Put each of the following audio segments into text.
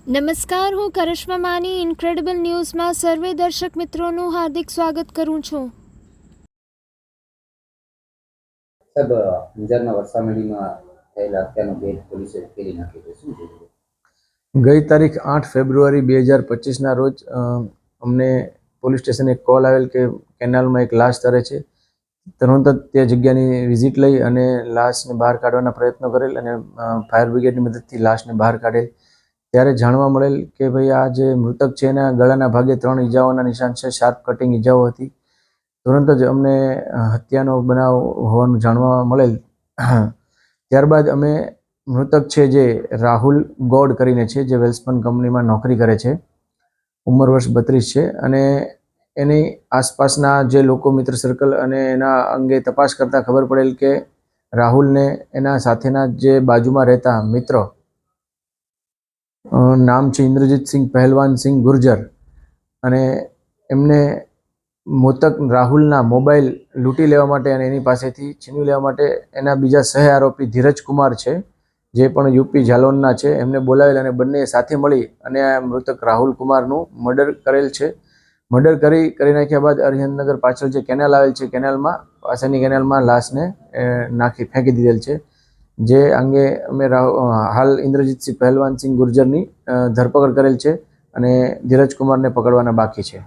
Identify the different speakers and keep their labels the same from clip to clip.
Speaker 1: નમસ્કાર, હું કરિશ્મા માની ઇન્ક્રેડિબલ ન્યૂઝમાં સર્વે દર્શક મિત્રોનું હાર્દિક સ્વાગત કરું છું.
Speaker 2: સાહેબ, અંજારના વરસામણીમાં થયેલા હત્યાનો ભેદ પોલીસે ઉકેલી નાખ્યો છે. શું થયું?
Speaker 3: ગઈ તારીખ 8 ફેબ્રુઆરી 2025ના રોજ અમને પોલીસ સ્ટેશન એક કોલ આવેલ કે કેનાલમાં એક લાશ તરે છે. તરત જ તે જગ્યાની વિઝિટ લઈ અને લાશને બહાર કાઢવાના પ્રયત્નો કરેલ અને ફાયર બ્રિગેડની મદદથી લાશને બહાર કાઢેલ. ત્યારે જાણવા મળેલ કે ભાઈ આ જે મૃતક છે એના ગળાના ભાગે 3 ઈજાઓના નિશાન છે, શાર્પ કટિંગ ઈજાઓ હતી. તુરંત જ અમને હત્યાનો બનાવ હોવાનું જાણવા મળેલ. ત્યારબાદ અમે મૃતક છે જે રાહુલ ગોડ કરીને છે, જે વેલ્સપન કંપનીમાં નોકરી કરે છે, ઉંમર વર્ષ 32 છે અને એની આસપાસના જે લોકો મિત્ર સર્કલ અને એના અંગે તપાસ કરતાં ખબર પડેલ કે રાહુલને એના સાથેના જે બાજુમાં રહેતા મિત્ર નામ છે ઇન્દ્રજીતસિંહ પહેલવાનસિંહ ગુર્જર અને એમને મૃતક રાહુલના મોબાઈલ લૂંટી લેવા માટે અને એની પાસેથી છીનવી લેવા માટે એના બીજા સહ આરોપી ધીરજ કુમાર છે, જે પણ યુપી જાલોનના છે, એમને બોલાવેલ અને બંને સાથે મળી અને આ મૃતક રાહુલ કુમારનું મર્ડર કરેલ છે. મર્ડર કરી નાખ્યા બાદ અરિહંતનગર પાછળ જે કેનાલ આવેલ છે, પાસેની કેનાલમાં લાશને ફેંકી દીધેલ છે. જે અંગે અમે હાલ ઇન્દ્રજીતસિંહ પહેલવાનસિંહ ગુર્જરની ધરપકડ કરેલ છે અને ધીરજ કુમારને પકડવાના બાકી છે.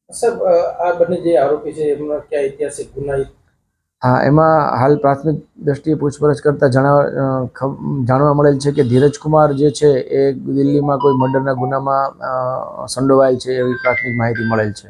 Speaker 4: સાહેબ, આ બંને જે આરોપી છે એમના ક્યાં ઐતિહાસિક ગુના?
Speaker 3: હા, એમાં હાલ પ્રાથમિક દ્રષ્ટિએ પૂછપરછ કરતા જાણવા મળેલ છે કે ધીરજ કુમાર જે છે એ દિલ્હીમાં કોઈ મર્ડરના ગુનામાં સંડોવાયેલ છે એવી પ્રાથમિક માહિતી મળેલ છે.